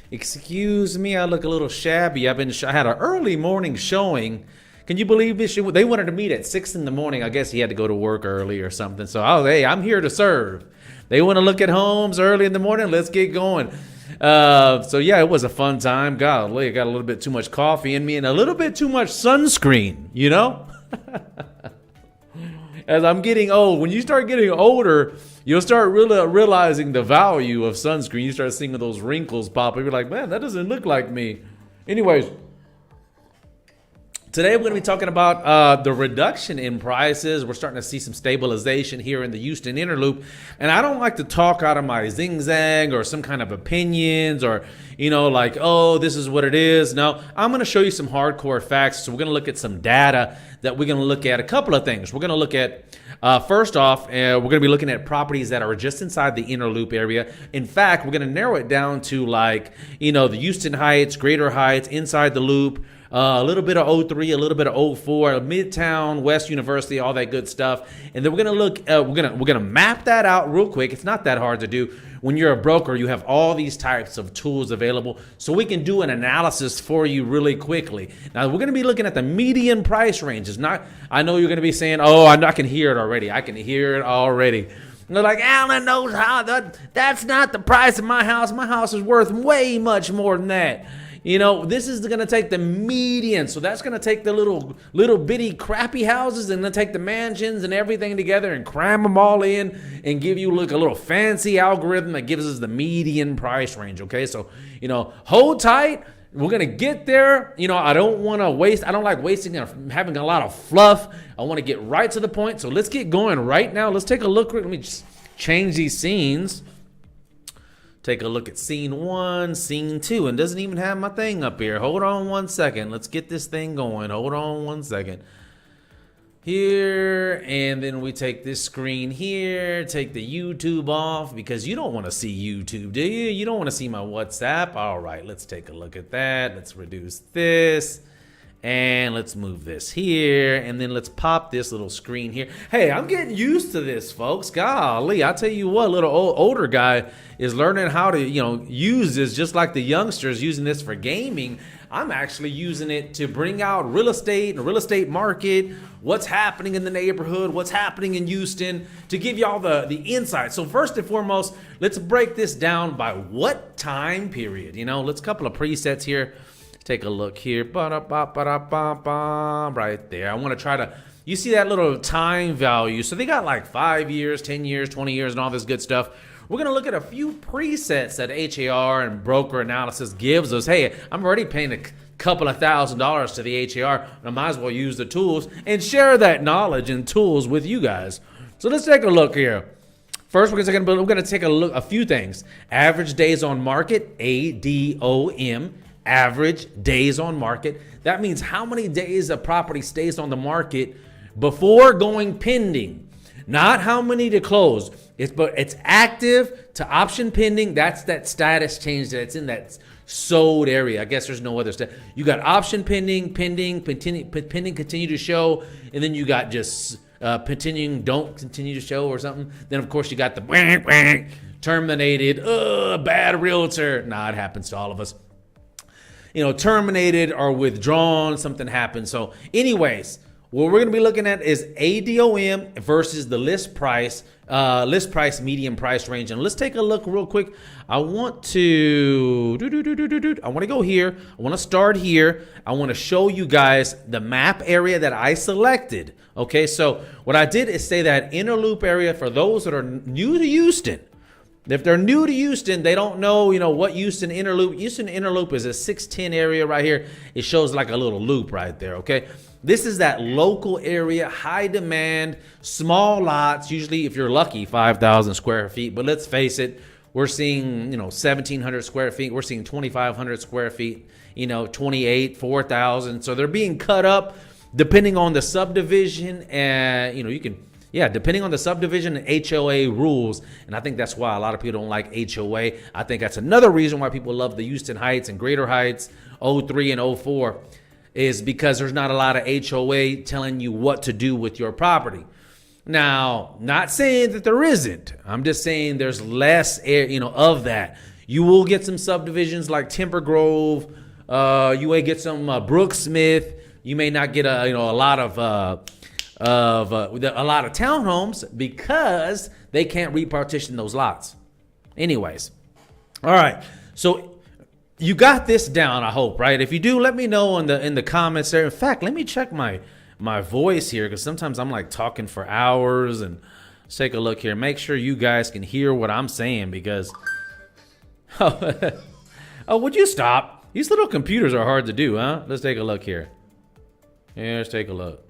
Excuse me, I look a little shabby. I had an early morning showing. Can you believe this? They wanted to meet at 6 in the morning. I guess he had to go to work early or something. So, hey, I'm here to serve. They want to look at homes early in the morning. Let's get going. So yeah, it was a fun time. Golly, I got a little bit too much coffee in me and a little bit too much sunscreen, you know? As I'm getting old, when you start getting older, you'll start really realizing the value of sunscreen. You start seeing those wrinkles pop up. You're like, man, that doesn't look like me. Anyways, today we're going to be talking about the reduction in prices. We're starting to see some stabilization here in the Houston Innerloop. And I don't like to talk out of my zing-zag or some kind of opinions or, like, oh, this is what it is. No, I'm going to show you some hardcore facts. So we're going to look at some data that we're going to look at a couple of things. We're going to look at, first off, we're going to be looking at properties that are just inside the Innerloop area. In fact, we're going to narrow it down to the Houston Heights, Greater Heights, inside the loop, a little bit of 03, a little bit of 04, Midtown, West University, all that good stuff. And then we're gonna look. We're gonna map that out real quick. It's not that hard to do. When you're a broker, you have all these types of tools available, so we can do an analysis for you really quickly. Now we're gonna be looking at the median price ranges. I know you're gonna be saying, "Oh, I can hear it already. I can hear it already." And they're like, Alan knows how that's not the price of my house. My house is worth way much more than that. This is going to take the median. So that's going to take the little bitty crappy houses and then take the mansions and everything together and cram them all in and give you a little fancy algorithm that gives us the median price range. Okay, so, hold tight. We're going to get there. I don't like wasting and having a lot of fluff. I want to get right to the point. So let's get going right now. Let's take a look. Let me just change these scenes. Take a look at scene 1, scene 2, and doesn't even have my thing up here. Hold on one second. Let's get this thing going. Hold on one second. Here, and then we take this screen here, take the YouTube off because you don't want to see YouTube, do you? You don't want to see my WhatsApp. All right, let's take a look at that. Let's reduce this. And let's move this here, and then let's pop this little screen here. Hey, I'm getting used to this, folks. Golly, I tell you what, little older guy is learning how to, use this just like the youngsters using this for gaming. I'm actually using it to bring out real estate and real estate market, what's happening in the neighborhood, what's happening in Houston, to give y'all the insight. So first and foremost, let's break this down by what time period. Let's couple of presets here. Take a look here, right there. I want to try to, you see that little time value. So they got like 5 years, 10 years, 20 years, and all this good stuff. We're going to look at a few presets that HAR and broker analysis gives us. Hey, I'm already paying a couple of $1,000s to the HAR. I might as well use the tools and share that knowledge and tools with you guys. So let's take a look here. First, we're going to take a look, a few things. Average days on market, ADOM. Average days on market. That means how many days a property stays on the market before going pending, not how many to close. It's active to option pending. That's that status change that's in that sold area. I guess there's no other step. You got option pending, pending, continue to show, and then you got just continuing, don't continue to show or something. Then of course you got the terminated, bad realtor. Nah, it happens to all of us. Terminated or withdrawn, something happened. So anyways, what we're going to be looking at is ADOM versus the list price, median price range. And let's take a look real quick. I want to go here. I want to start here. I want to show you guys the map area that I selected. Okay, so what I did is say that Innerloop area for those that are new to Houston. If they're new to Houston, they don't know, what Houston Innerloop. Houston Innerloop is a 610 area right here. It shows like a little loop right there, okay? This is that local area, high demand, small lots, usually if you're lucky, 5,000 square feet. But let's face it, we're seeing, 1,700 square feet. We're seeing 2,500 square feet, 28, 4,000. So they're being cut up depending on the subdivision and, depending on the subdivision and HOA rules. And I think that's why a lot of people don't like HOA. I think that's another reason why people love the Houston Heights and Greater Heights 03 and 04 is because there's not a lot of HOA telling you what to do with your property. Now, not saying that there isn't. I'm just saying there's less, of that. You will get some subdivisions like Timber Grove. You may get some Brooksmith. You may not get a lot of townhomes because they can't repartition those lots. Anyways, all right. So you got this down, I hope, right? If you do, let me know in the comments there. In fact, let me check my voice here, because sometimes I'm like talking for hours. And let's take a look here. Make sure you guys can hear what I'm saying, because oh, would you stop? These little computers are hard to do, huh? Let's take a look here. Yeah, let's take a look.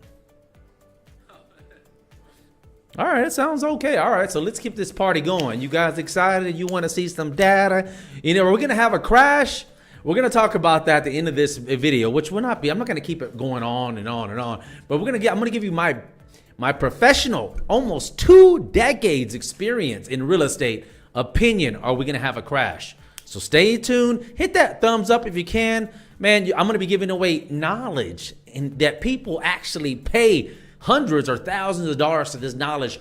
All right, it sounds okay. All right, so let's keep this party going. You guys excited? You want to see some data? We're going to have a crash. We're going to talk about that at the end of this video, which will not be. I'm not going to keep it going on and on and on. But I'm going to give you my professional, almost 2 decades experience in real estate opinion. Are we going to have a crash? So stay tuned. Hit that thumbs up if you can. Man, I'm going to be giving away knowledge and that people actually pay hundreds or thousands of dollars to this knowledge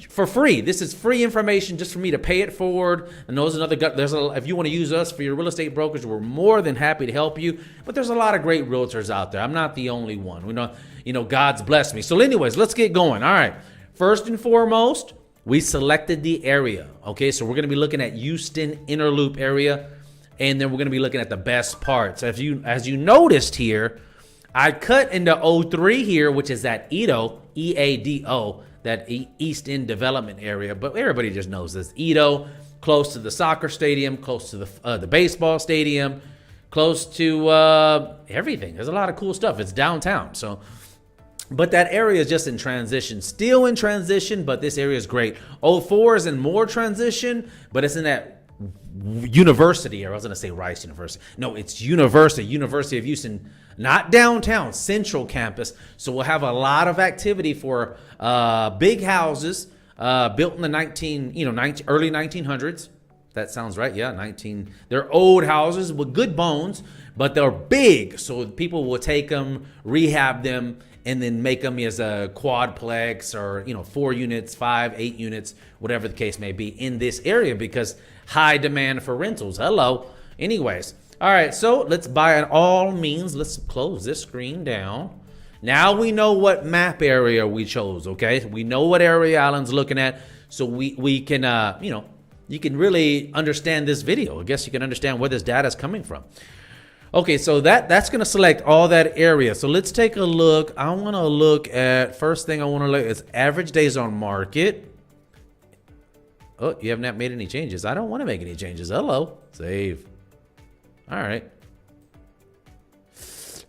for free. This is free information just for me to pay it forward. And if you want to use us for your real estate brokers, we're more than happy to help you. But there's a lot of great realtors out there. I'm not the only one. God's blessed me. So anyways, let's get going. All right. First and foremost, we selected the area. Okay, so we're going to be looking at Houston Innerloop area, and then we're going to be looking at the best parts. As you noticed here, I cut into 03 here, which is that EADO, E-A-D-O, that East End development area. But everybody just knows this. EADO, close to the soccer stadium, close to the baseball stadium, close to everything. There's a lot of cool stuff. It's downtown. But that area is just in transition. Still in transition, but this area is great. 04 is in more transition, but it's in that university, or I was going to say Rice University. No, it's University of Houston, not downtown, central campus. So we'll have a lot of activity for big houses built in the early 1900s. That sounds right. Yeah, they're old houses with good bones, but they're big. So people will take them, rehab them, and then make them as a quadplex or 4 units, 5, 8 units, whatever the case may be in this area, because high demand for rentals. Hello. Anyways, all right, so let's by all means, let's close this screen down. Now we know what map area we chose, okay? We know what area Alan's looking at, so we can, you can really understand this video. I guess you can understand where this data is coming from. Okay, so that's going to select all that area. So let's take a look. I want to look at, first thing I want to look is average days on market. Oh, you have not made any changes. I don't want to make any changes. Hello. Save. All right.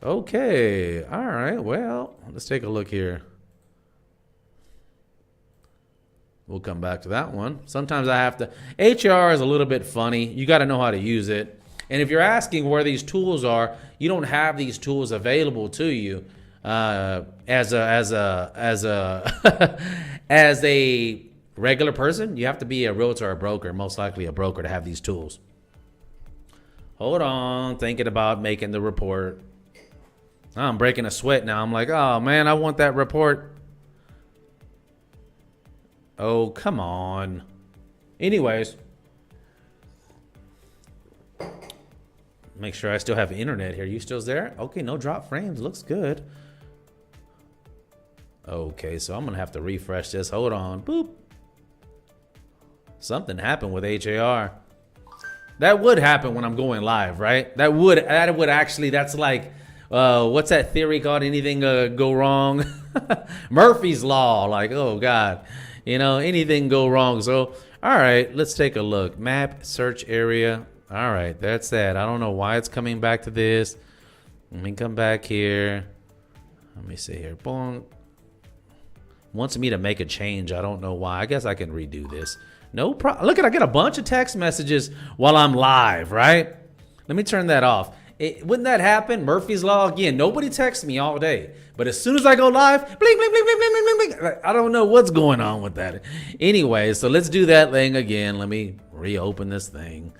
Okay. All right. Well, let's take a look here. We'll come back to that one. Sometimes I have to. HR is a little bit funny. You got to know how to use it. And if you're asking where these tools are, you don't have these tools available to you as a regular person. You have to be a realtor or a broker, most likely a broker, to have these tools. Hold on, thinking about making the report. I'm breaking a sweat now. I'm like, oh man, I want that report. Oh, come on. Anyways. Make sure I still have internet here. You still there? Okay, no drop frames. Looks good. Okay, so I'm going to have to refresh this. Hold on. Boop. Something happened with HAR. That would happen when I'm going live, right? That would actually, that's like, what's that theory called? Anything go wrong? Murphy's Law. Like, oh God, anything go wrong. So, all right, let's take a look. Map, search area. All right, that's that. I don't know why it's coming back to this. Let me come back here. Let me see here. Boom. Wants me to make a change. I don't know why. I guess I can redo this. No problem. Look, I get a bunch of text messages while I'm live, right? Let me turn that off. Wouldn't that happen? Murphy's Law again. Nobody texts me all day. But as soon as I go live, bling, bling, bling, bling, bling, bling, bling. I don't know what's going on with that. Anyway, so let's do that thing again. Let me reopen this thing.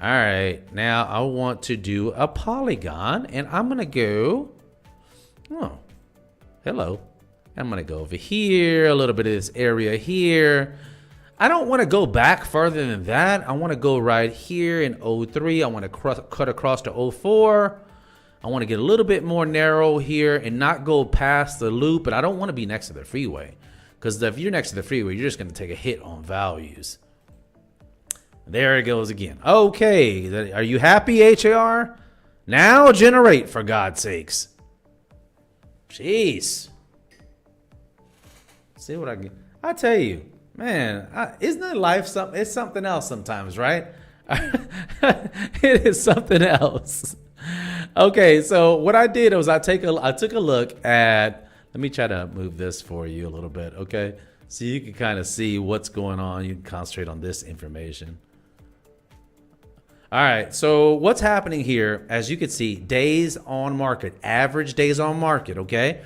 All right, now I want to do a polygon, and I'm going to go, hello. I'm going to go over here, a little bit of this area here. I don't want to go back further than that. I want to go right here in '03. I want to cut across to '04. I want to get a little bit more narrow here and not go past the loop, but I don't want to be next to the freeway, because if you're next to the freeway, you're just going to take a hit on values. There it goes again. Okay, are you happy, HAR? Now generate, for God's sakes. Jeez. See what I get? I tell you, man, isn't it life something? It's something else sometimes, right? It is something else. Okay, so what I did was I took a look at, let me try to move this for you a little bit, okay? So you can kind of see what's going on. You can concentrate on this information. All right, so what's happening here, as you can see, days on market, average days on market, okay?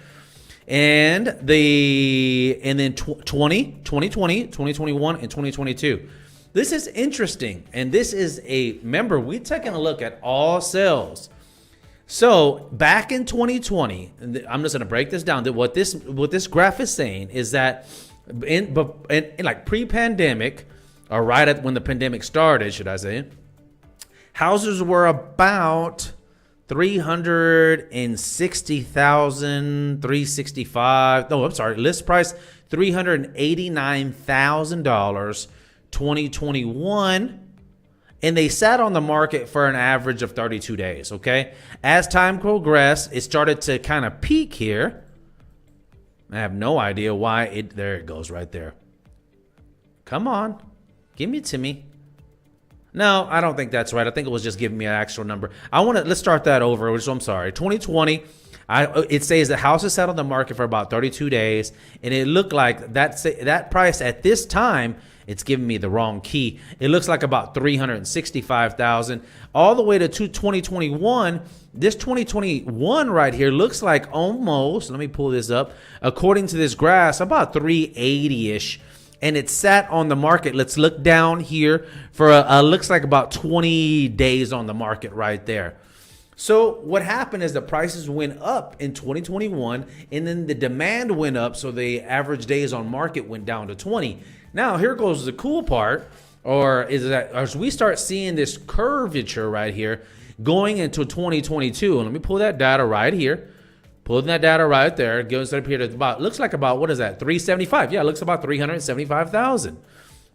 And then 2020, 2021, and 2022. This is interesting, and this is remember, we're taking a look at all sales. So back in 2020, I'm just gonna break this down. That what this graph is saying is that in like pre-pandemic, or right at when the pandemic started, should I say, houses were about 360,000, 365. No, I'm sorry. List price $389,000, 2021, and they sat on the market for an average of 32 days. Okay, as time progressed, it started to kind of peak here. I have no idea why there it goes right there. Come on, give me to me. No, I don't think that's right. I think it was just giving me an actual number. Let's start that over. So I'm sorry. 2020, it says the house is sat on the market for about 32 days, and it looked like that price at this time, it's giving me the wrong key. It looks like about 365,000 all the way to 2021. This 2021 right here looks like almost, let me pull this up, according to this graph, about 380-ish. And it sat on the market. Let's look down here for looks like about 20 days on the market right there. So what happened is the prices went up in 2021, and then the demand went up, so the average days on market went down to 20. Now here goes the cool part, or is that as we start seeing this curvature right here going into 2022, and let me pull that data right here. Pulling that data right there, goes up here to about, looks like about, what is that, 375? Yeah, it looks about 375,000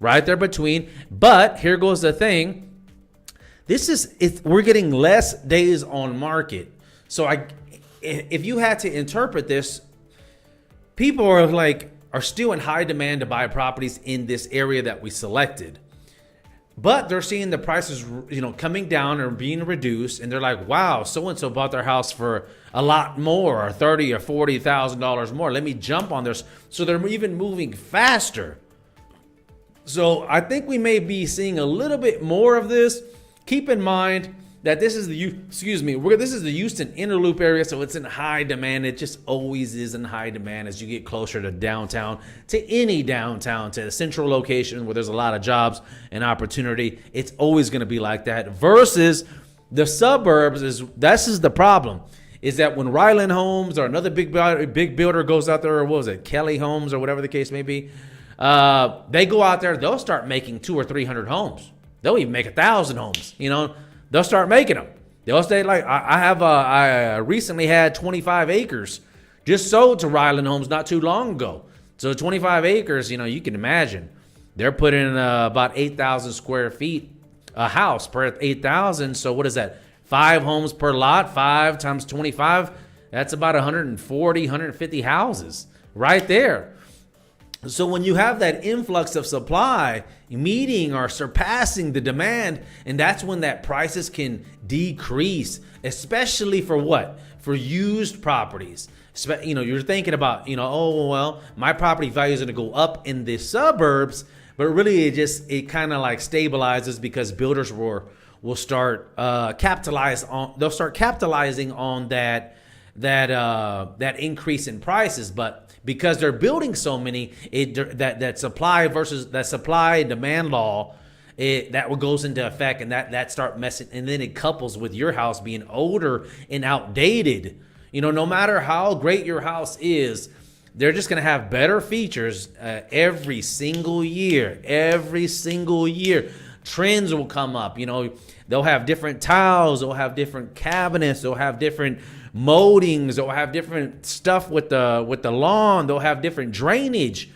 right there between. But here goes the thing. We're getting less days on market. So if you had to interpret this, people are still in high demand to buy properties in this area that we selected. But they're seeing the prices, coming down or being reduced, and they're like, "Wow, so and so bought their house for a lot more, or $30,000 or $40,000 more. Let me jump on this." So they're even moving faster. So I think we may be seeing a little bit more of this. Keep in mind that this is the Houston Innerloop area, so it's in high demand. It just always is in high demand as you get closer to downtown, to any downtown, to a central location where there's a lot of jobs and opportunity. It's always going to be like that. Versus the suburbs, this is the problem, is that when Ryland Homes or another big builder goes out there, or what was it, Kelly Homes or whatever the case may be, they go out there, they'll start making 200 or 300 homes. They'll even make 1,000 homes, They'll start making them. They'll stay like I recently had 25 acres just sold to Ryland Homes not too long ago. So 25 acres, you can imagine they're putting in about 8,000 square feet a house per 8,000. So what is that? 5 homes per lot, 5 times 25. That's about 140, 150 houses right there. So when you have that influx of supply meeting or surpassing the demand, and that's when that prices can decrease, especially for what? For used properties. You're thinking about, my property value is going to go up in the suburbs, but really it kind of like stabilizes because builders will start they'll start capitalizing on that increase in prices. But because they're building so many, that supply and demand law, that goes into effect, and that start messing, and then it couples with your house being older and outdated. No matter how great your house is, They're just going to have better features every single year. Every single year. Trends will come up. You know, they'll have different tiles. They'll have different cabinets. They'll have different moldings. They'll have different stuff with the lawn. They'll have different drainage.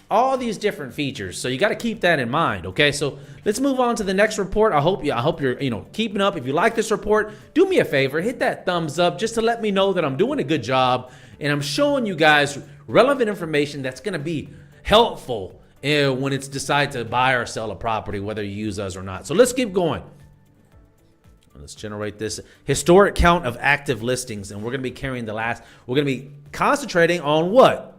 All these different features. So you got to keep that in mind. Okay, so let's move on to the next report. I hope you're keeping up. If you like this report, do me a favor, hit that thumbs up just to let me know that I'm doing a good job and I'm showing you guys relevant information that's going to be helpful when it's decide to buy or sell a property, whether you use us or not. So let's keep going. Let's generate this historic count of active listings, and we're going to be carrying we're going to be concentrating on what?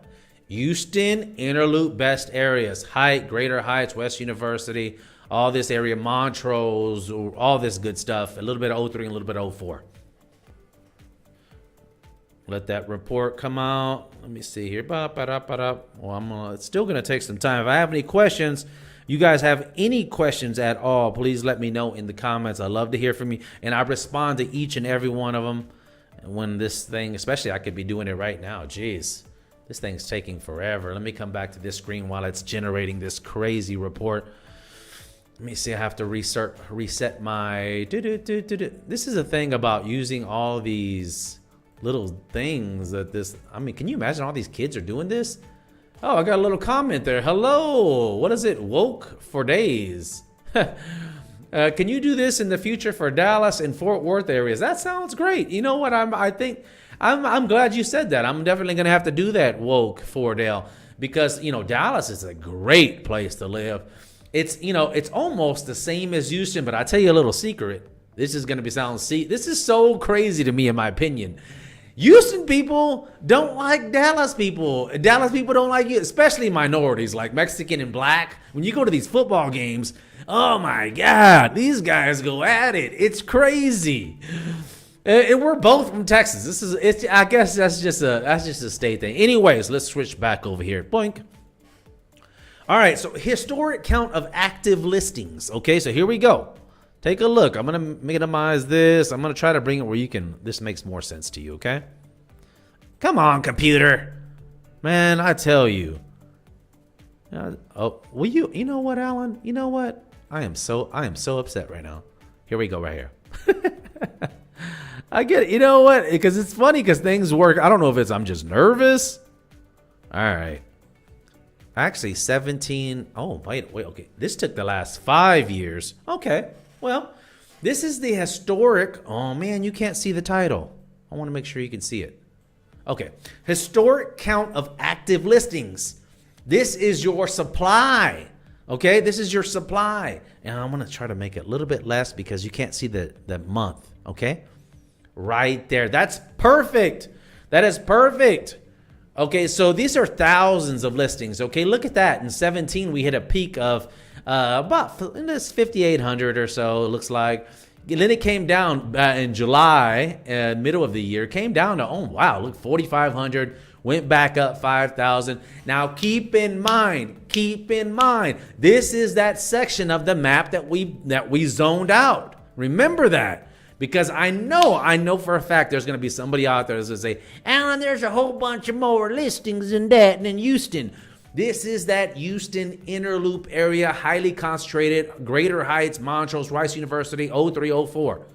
Houston Innerloop best areas, Greater Heights, West University, all this area, Montrose, all this good stuff, a little bit of 03 and a little bit of 04. Let that report come out. Let me see here. Well, it's still going to take some time. If I have any questions, you guys have any questions at all, please let me know in the comments. I love to hear from you, and I respond to each and every one of them. And when this thing, especially I could be doing it right now. Jeez. This thing's taking forever. Let me come back to this screen while it's generating this crazy report. Let me see. I have to reset my. This is a thing about using all these little things that this. I mean, can you imagine all these kids are doing this? Oh, I got a little comment there. Hello. What is it? Woke for days. Can you do this in the future for Dallas and Fort Worth areas? That sounds great. You know what? I'm glad you said that. I'm definitely going to have to do that, Woke Fordale, because, Dallas is a great place to live. It's almost the same as Houston, but I'll tell you a little secret. This is going to this is so crazy to me, in my opinion. Houston people don't like Dallas people. Dallas people don't like you, especially minorities like Mexican and black. When you go to these football games, oh my God, these guys go at it. It's crazy. And we're both from Texas. I guess that's just a state thing. Anyways, let's switch back over here. Boink. All right, so historic count of active listings. Okay, so here we go. Take a look. I'm gonna minimize this. I'm gonna try to bring it where this makes more sense to you. Okay. Come on, computer. Man, I tell you. Will you? You know what, Alan? You know what? I am so upset right now. Here we go, right here. I get it. You know what? Because it's funny because things work. I don't know if I'm just nervous. All right. Actually, 17. Oh, wait. Okay. This took the last 5 years. Okay. Well, this is the historic. Oh, man, you can't see the title. I want to make sure you can see it. Okay. Historic count of active listings. This is your supply. Okay. This is your supply. And I'm going to try to make it a little bit less because you can't see the month. Okay. Right there. That's perfect. That is perfect. Okay, so these are thousands of listings. Okay, look at that. In 17, we hit a peak of about 5,800 or so, it looks like. And then it came down in July, middle of the year, came down to, oh, wow, look, 4,500, went back up 5,000. Now, keep in mind, this is that section of the map that we zoned out. Remember that. Because I know for a fact there's going to be somebody out there that's going to say, Alan, there's a whole bunch of more listings than that in Houston. This is that Houston Innerloop area, highly concentrated, Greater Heights, Montrose, Rice University, 0304.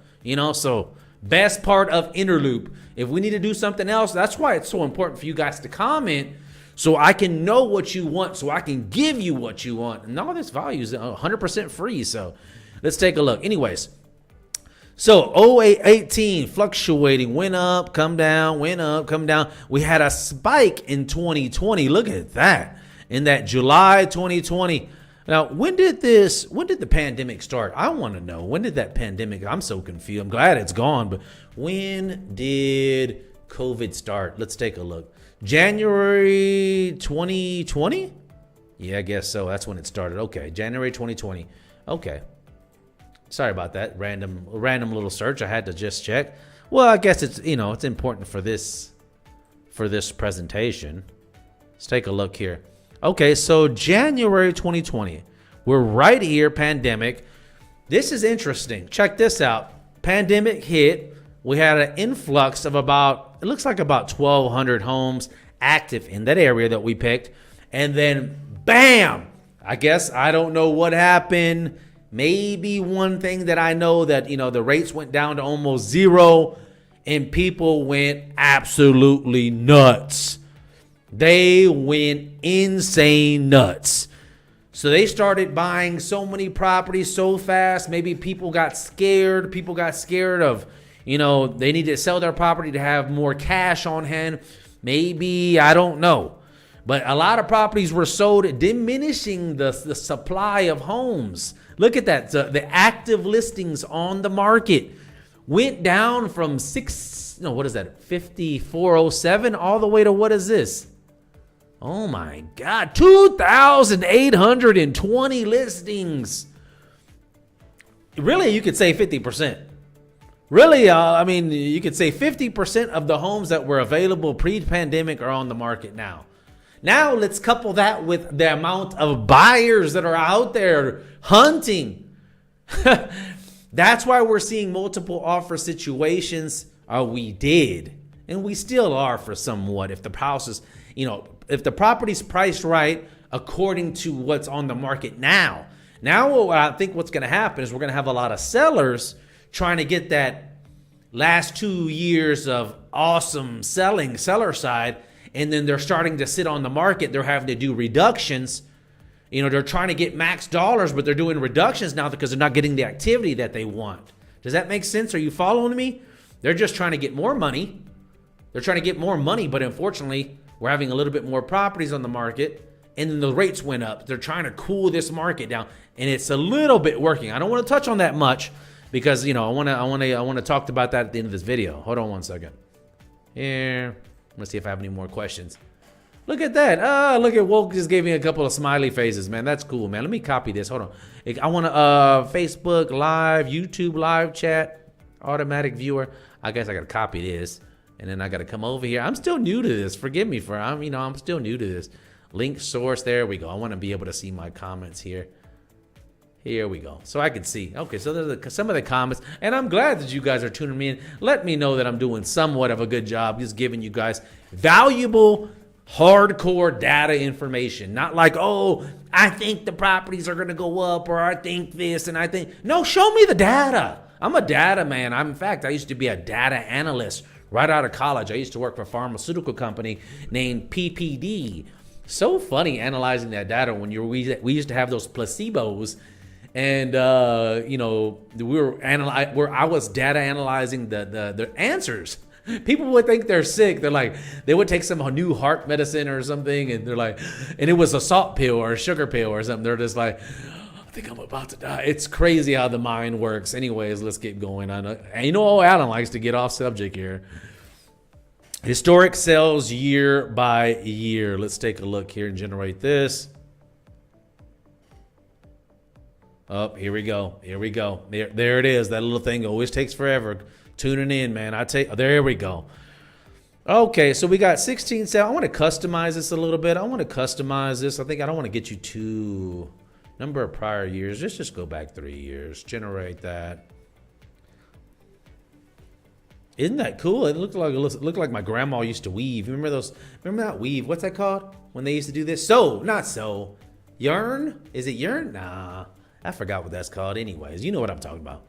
So best part of Innerloop. If we need to do something else, that's why it's so important for you guys to comment so I can know what you want, so I can give you what you want. And all this value is 100% free, so let's take a look. Anyways. So 0818 fluctuating, went up, come down, went up, come down. We had a spike in 2020. Look at that. In that July 2020. Now, when did the pandemic start? I want to know. When did that pandemic? I'm so confused. I'm glad it's gone, but when did COVID start? Let's take a look. January 2020? Yeah, I guess so. That's when it started. Okay, January 2020. Okay. Sorry about that random little search. I had to just check. Well, I guess it's it's important for this presentation. Let's take a look here. Okay, so January 2020. We're right here, pandemic. This is interesting. Check this out. Pandemic hit. We had an influx of it looks like about 1,200 homes active in that area that we picked. And then bam, I guess I don't know what happened. Maybe one thing that I know that, the rates went down to almost zero and people went absolutely nuts. They went insane nuts. So they started buying so many properties so fast. Maybe people got scared. People got scared of, they needed to sell their property to have more cash on hand. Maybe, I don't know. But a lot of properties were sold, diminishing the supply of homes. Look at that. The active listings on the market went down from 5407 all the way to, what is this? Oh my God, 2,820 listings. Really, you could say 50%. Really, you could say 50% of the homes that were available pre-pandemic are on the market now. Now let's couple that with the amount of buyers that are out there hunting. That's why we're seeing multiple offer situations. We did, and we still are for somewhat. If the house is, if the property's priced right according to what's on the market now. Now, I think what's going to happen is we're going to have a lot of sellers trying to get that last 2 years of awesome selling, seller side, and then they're starting to sit on the market. They're having to do reductions. They're trying to get max dollars, but they're doing reductions now because they're not getting the activity that they want. Does that make sense? Are you following me? They're just trying to get more money. They're trying to get more money, but unfortunately, we're having a little bit more properties on the market, and then the rates went up. They're trying to cool this market down, and it's a little bit working. I don't want to touch on that much because I want to talk about that at the end of this video. Hold on one second. Here, let's see if I have any more questions. Look at that. Look at Woke just gave me a couple of smiley faces, man. That's cool, man. Let me copy this. Hold on. I want to Facebook Live, YouTube Live chat, automatic viewer. I guess I got to copy this. And then I got to come over here. I'm still new to this. Forgive me I'm still new to this. Link source. There we go. I want to be able to see my comments here. Here we go. So I can see. Okay, so there's some of the comments. And I'm glad that you guys are tuning me in. Let me know that I'm doing somewhat of a good job just giving you guys valuable, hardcore data information. Not like, I think the properties are going to go up, or I think this, and I think. No, show me the data. I'm a data man. In fact, I used to be a data analyst. Right out of college, I used to work for a pharmaceutical company named PPD. So funny analyzing that data when we used to have those placebos, and I was data analyzing the answers. People would think they're sick. They would take some new heart medicine or something, and they're like, and it was a salt pill or a sugar pill or something. They're just like, I think I'm about to die. It's crazy how the mind works. Anyways, let's get going on. And Alan likes to get off subject here. Historic sales year by year. Let's take a look here and generate this. Oh, here we go. There it is. That little thing always takes forever. Tuning in, man. There we go. Okay, so we got 16 sales. I want to customize this a little bit. I think I don't want to get you to number of prior years. Let's just go back 3 years. Generate that. Isn't that cool? It looked like my grandma used to weave. Remember that weave? What's that called? When they used to do this? Not sew. Yarn? Is it yarn? Nah. I forgot what that's called. Anyways, you know what I'm talking about.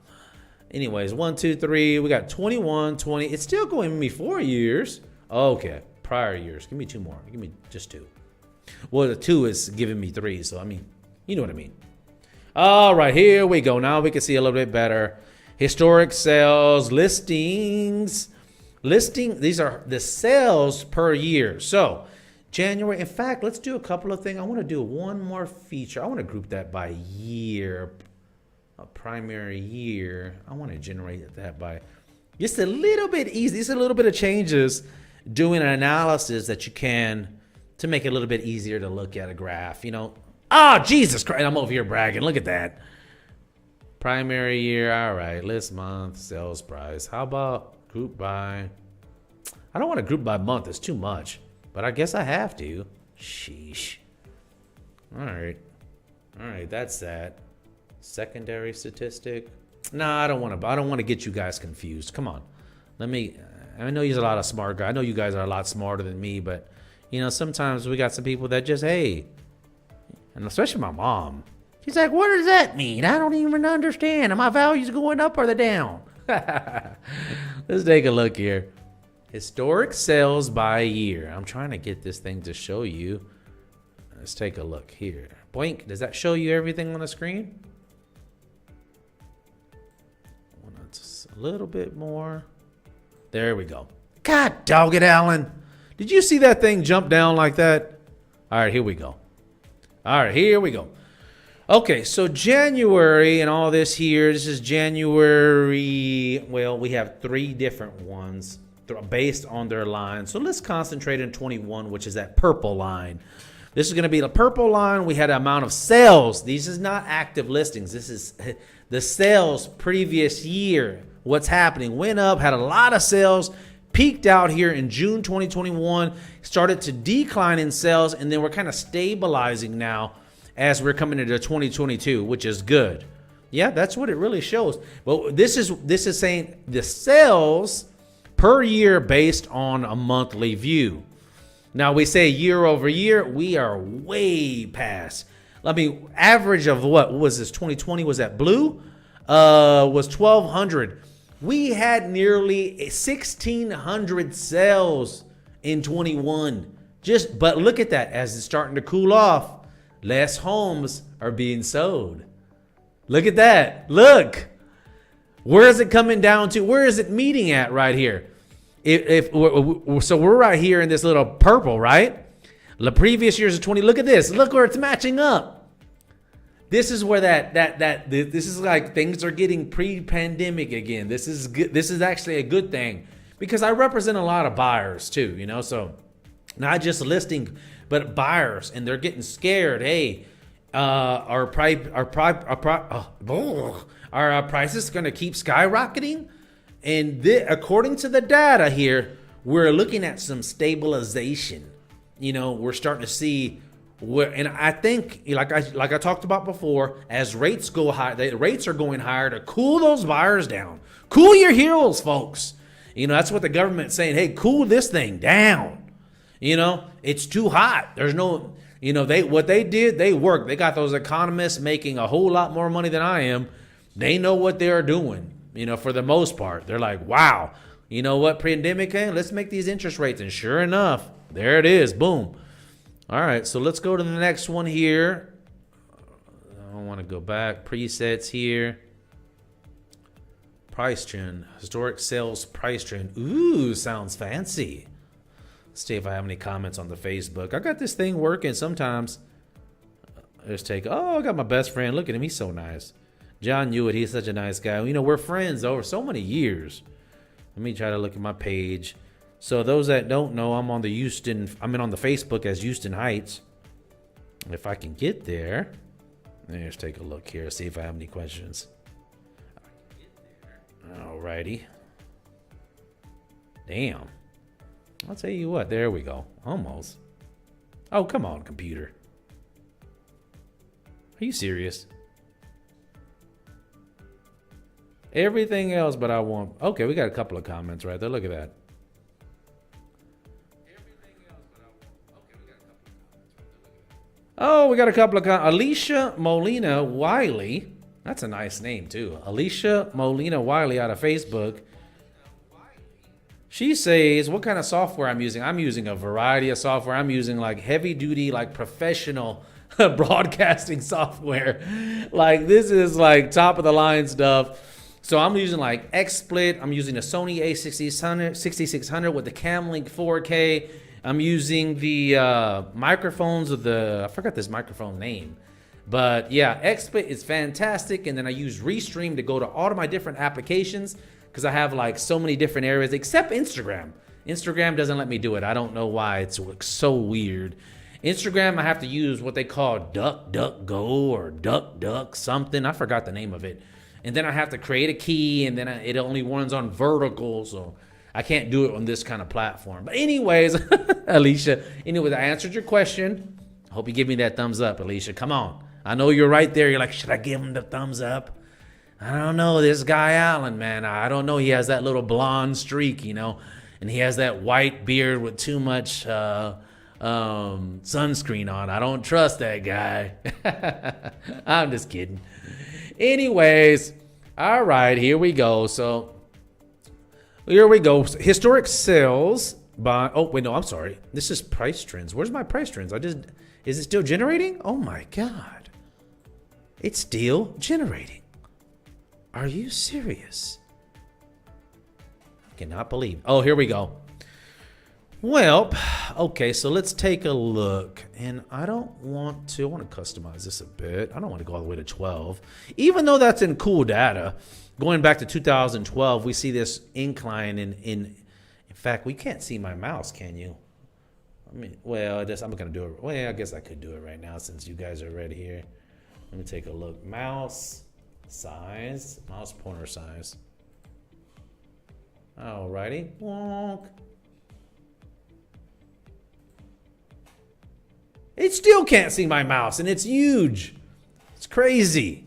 Anyways, 1, 2, 3. We got 21, 20. It's still going me 4 years. Okay. Prior years. Give me 2 more. Give me just 2. Well, the 2 is giving me 3. So, you know what I mean. All right. Here we go. Now we can see a little bit better. Historic sales, listings. These are the sales per year. So January, in fact, let's do a couple of things. I want to do one more feature. I want to group that by year, a primary year. I want to generate that by just a little bit easy. Just a little bit of changes, doing an analysis that you can to make it a little bit easier to look at a graph, Jesus Christ, I'm over here bragging. Look at that. Primary year, all right, list month, sales price. How about group by? I don't want to group by month, it's too much, but I guess I have to. Sheesh. All right, that's that. Secondary statistic. No, I don't want to get you guys confused. Come on, I know you're a lot of smart guys. I know you guys are a lot smarter than me, but You know, sometimes we got some people that just, hey, and especially my mom. She's like, what does that mean? I don't even understand. Are my values going up or they down? Let's take a look here. Historic sales by year. I'm trying to get this thing to show you. Let's take a look here. Blink. Does that show you everything on the screen? Just a little bit more. There we go. God dog it, Alan. Did you see that thing jump down like that? All right, here we go. All right, here we go. Okay, so January and all this here. This is January. Well, we have 3 different ones based on their line. So let's concentrate on 21, which is that purple line. This is going to be the purple line. We had an amount of sales. These is not active listings. This is the sales previous year. What's happening? Went up, had a lot of sales, peaked out here in June 2021, started to decline in sales, and then we're kind of stabilizing now as we're coming into 2022, which is good. Yeah, that's what it really shows. But this is saying the sales per year based on a monthly view. Now we say year over year, we are way past. I mean, average of what was this? 2020 was that blue? Was 1,200. We had nearly 1,600 sales in 21. But look at that, as it's starting to cool off, less homes are being sold. Look at that. Look. Where is it coming down to? Where is it meeting at right here? So we're right here in this little purple, right? The previous years of 20. Look at this. Look where it's matching up. This is where this is like things are getting pre-pandemic again. This is good. This is actually a good thing because I represent a lot of buyers too, you know, so not just listing, but buyers, and they're getting scared. Hey, our prices going to keep skyrocketing? And according to the data here, we're looking at some stabilization. You know, we're starting to see and I think, like I talked about before, as rates go high, the rates are going higher to cool those buyers down. Cool your heels, folks. You know, that's what the government's saying. Hey, cool this thing down. You know, it's too hot. There's no, you know, what they did, they worked. They got those economists making a whole lot more money than I am. They know what they're doing. You know, for the most part, they're like, wow, you know what, pandemic came, let's make these interest rates. And sure enough, there it is. Boom. All right, so let's go to the next one here. I don't want to go back. Presets here. Price trend. Historic sales price trend. Ooh, sounds fancy. Let's see if I have any comments on the Facebook. I got this thing working sometimes. Let's take, I got my best friend. Look at him. He's so nice. John Hewitt, he's such a nice guy. You know, we're friends over so many years. Let me try to look at my page. So those that don't know, I'm on the Facebook as Houston Heights. If I can get there. Let's take a look here, see if I have any questions. Alrighty. Damn. I'll tell you what, there we go. Almost. Oh, come on, computer. Are you serious? Everything else, but I want. Okay, we got a couple of comments right there. Look at that. Oh, we got a couple of comments. Alicia Molina Wiley. That's a nice name, too. Alicia Molina Wiley out of Facebook. She says, what kind of software I'm using? I'm using a variety of software. I'm using like heavy duty, like professional broadcasting software. Like this is like top of the line stuff. So I'm using like XSplit. I'm using a Sony A6600 with the Camlink 4K. I'm using the microphones of I forgot this microphone name. But yeah, XSplit is fantastic. And then I use Restream to go to all of my different applications because I have like so many different areas except Instagram. Instagram doesn't let me do it. I don't know why. It's so weird. Instagram, I have to use what they call DuckDuckGo or DuckDuck something. I forgot the name of it. And then I have to create a key, and then it only runs on vertical, so I can't do it on this kind of platform. But anyways, Alicia, I answered your question. I hope you give me that thumbs up, Alicia. Come on. I know you're right there. You're like, should I give him the thumbs up? I don't know. This guy, Allen, man, I don't know. He has that little blonde streak, you know, and he has that white beard with too much sunscreen on. I don't trust that guy. I'm just kidding. Anyways, all right, here we go. So here we go. Historic sales by, oh, wait, no, I'm sorry. This is price trends. Where's my price trends? Is it still generating? Oh my God. It's still generating. Are you serious? I cannot believe. Oh, here we go. Well, okay, so let's take a look. And I want to customize this a bit. I don't want to go all the way to 12. Even though that's in cool data. Going back to 2012, we see this incline in fact, we can't see my mouse, can you? I mean, well, I'm going to do it. Well, I guess I could do it right now since you guys are right here. Let me take a look. Mouse size, mouse pointer size. Alrighty. Wonk. It still can't see my mouse, and it's huge. It's crazy.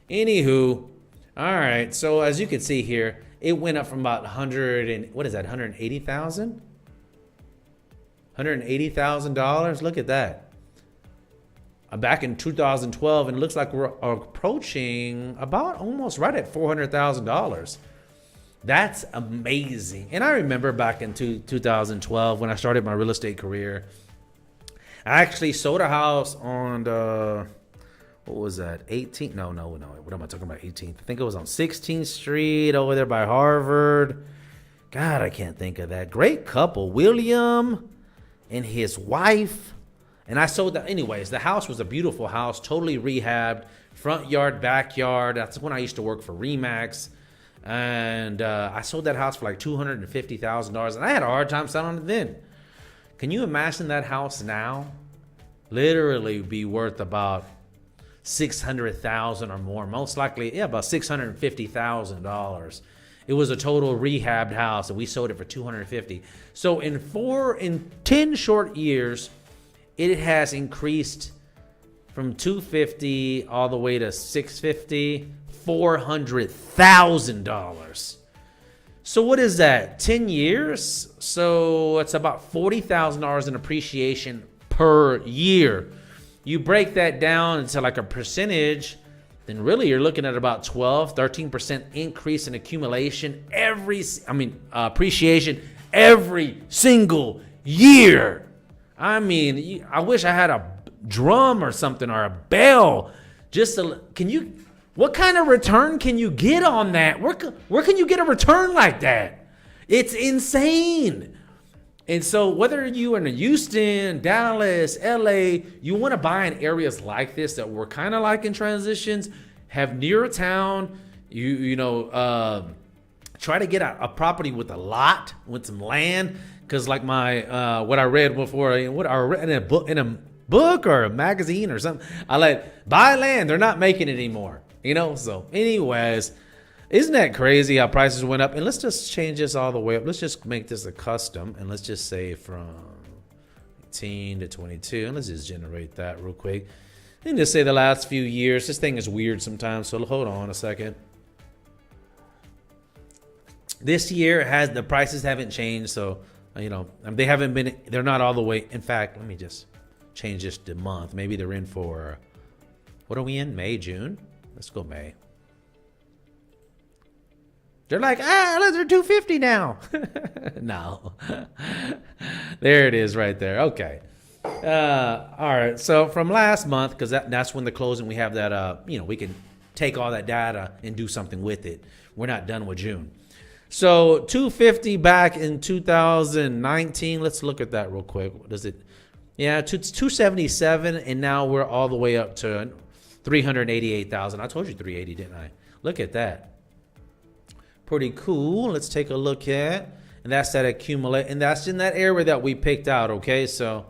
Anywho, all right. So as you can see here, it went up from about 100 and what is that? 180,000. $180,000. Look at that. Back in 2012, and it looks like we're approaching about almost right at $400,000. That's amazing. And I remember back in 2012 when I started my real estate career, I actually sold a house on what was that? 18th? No. What am I talking about? 18th. I think it was on 16th Street over there by Harvard. God, I can't think of that. Great couple, William and his wife. And I sold that. Anyways, the house was a beautiful house, totally rehabbed, front yard, backyard. That's when I used to work for Remax. And I sold that house for like $250,000. And I had a hard time selling it then. Can you imagine that house now? Literally be worth about $600,000 or more. Most likely, yeah, about $650,000. It was a total rehabbed house, and we sold it for $250,000. So in 10 short years, it has increased from $250,000 all the way to $650,000, $400,000. So what is that? 10 years? So it's about $40,000 in appreciation per year. You break that down into like a percentage, then really you're looking at about 13% increase in accumulation appreciation every single year. I mean, I wish I had a drum or something or a bell. What kind of return can you get on that? Where can you get a return like that? It's insane. And so whether you are in Houston, Dallas, LA, you want to buy in areas like this that we're kind of like in transitions, have near a town, try to get a property with a lot, with some land. Because like my what I read before, what I read in a book or a magazine or something, buy land. They're not making it anymore. So anyways, isn't that crazy how prices went up? And let's just change this all the way up. Let's just make this a custom. And let's just say from 18 to 22. And let's just generate that real quick. And just say the last few years. This thing is weird sometimes. So hold on a second. This year the prices haven't changed. So, they're not all the way. In fact, let me just change this to month. Maybe they're in for, what are we in? May, June? Let's go May. They're like, they're $250 now. No. There it is right there. Okay. All right. So from last month, because that's when the closing, we have that, we can take all that data and do something with it. We're not done with June. So $250 back in 2019. Let's look at that real quick. What is it? Yeah, $277, and now we're all the way up to $388,000. I told you 380, didn't I? Look at that. Pretty cool. Let's take a look at, and that's that accumulate, and that's in that area that we picked out. Okay, so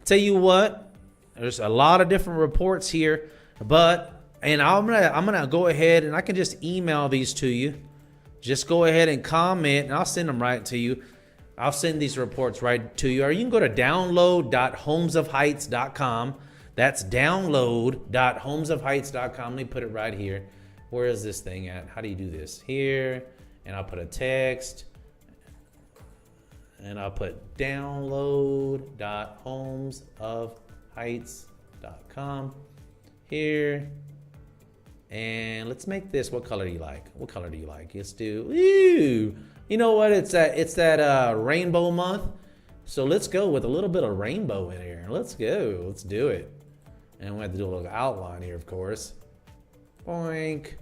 tell you what, there's a lot of different reports here, and I'm gonna go ahead and I can just email these to you. Just go ahead and comment, and I'll send them right to you. I'll send these reports right to you. Or you can go to download.homesofheights.com. That's download.homesofheights.com. Let me put it right here. Where is this thing at? How do you do this? Here, and I'll put a text. And I'll put download.homesofheights.com here. And let's make this, what color do you like? What color do you like? Let's do, ooh, you know what? It's that rainbow month. So let's go with a little bit of rainbow in here. Let's go. Let's do it. And we have to do a little outline here, of course. Boink.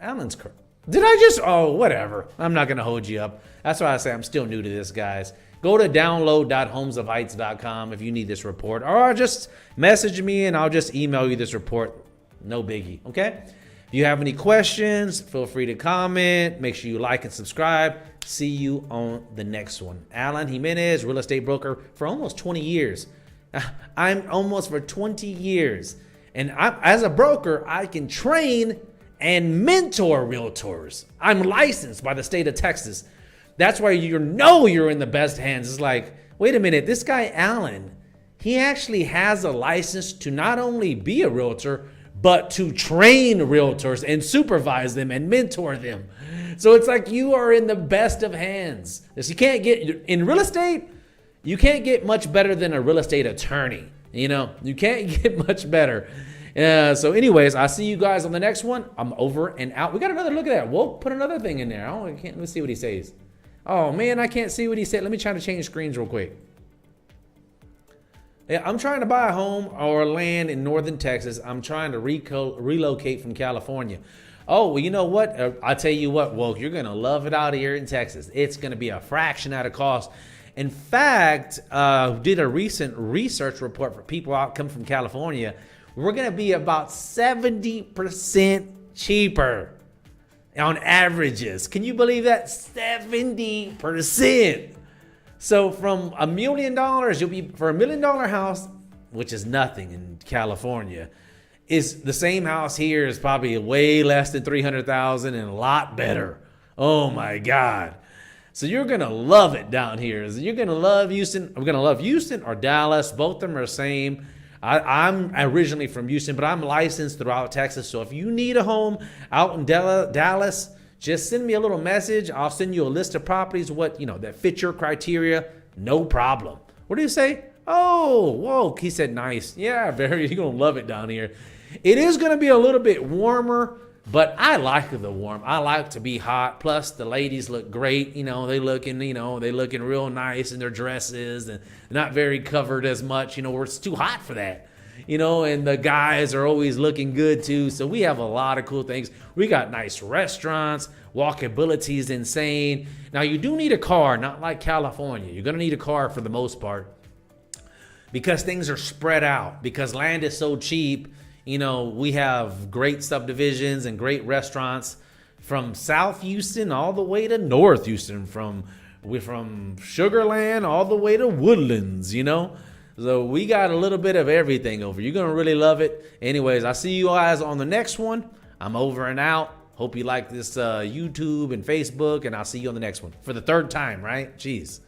Alan's correct. Did I just, oh, whatever. I'm not going to hold you up. That's why I say I'm still new to this, guys. Go to download.homesofheights.com if you need this report. Or just message me and I'll just email you this report. No biggie, okay? If you have any questions, feel free to comment. Make sure you like and subscribe. See you on the next one. Alan Jimenez, real estate broker for almost 20 years. I'm almost for 20 years. And as a broker, I can train and mentor realtors. I'm licensed by the state of Texas. That's why you know you're in the best hands. It's like, wait a minute, this guy Alan, he actually has a license to not only be a realtor, but to train realtors and supervise them and mentor them. So it's like you are in the best of hands. You can't get, in real estate, you can't get much better than a real estate attorney. You know, you can't get much better. So anyways, I'll see you guys on the next one. I'm over and out. We got another look at that. We'll put another thing in there. Let me see what he says. Oh man, I can't see what he said. Let me try to change screens real quick. Yeah, I'm trying to buy a home or land in northern Texas. I'm trying to relocate from California. Oh, well, you know what? I'll tell you what, Woke, you're going to love it out here in Texas. It's going to be a fraction out of cost. In fact, did a recent research report for people out come from California. We're going to be about 70% cheaper on averages. Can you believe that? 70%. So from $1 million, you'll be for $1 million house, which is nothing in California, is the same house here is probably way less than 300,000 and a lot better. Oh my God. So you're going to love it down here. You're going to love Houston. We're going to love Houston or Dallas. Both of them are the same. I'm originally from Houston, but I'm licensed throughout Texas. So if you need a home out in Dallas, just send me a little message. I'll send you a list of properties, that fit your criteria. No problem. What do you say? Oh, whoa. He said nice. Yeah, you're going to love it down here. It is going to be a little bit warmer, but I like the warm. I like to be hot. Plus, the ladies look great. They looking real nice in their dresses and not very covered as much. It's too hot for that. And the guys are always looking good too. So we have a lot of cool things. We got nice restaurants. Walkability is insane. Now you do need a car, not like California. You're going to need a car for the most part because things are spread out, because land is so cheap. We have great subdivisions and great restaurants from South Houston all the way to North Houston, from Sugarland all the way to Woodlands, So we got a little bit of everything over. You're going to really love it. Anyways, I'll see you guys on the next one. I'm over and out. Hope you like this YouTube and Facebook, and I'll see you on the next one for the third time, right? Jeez.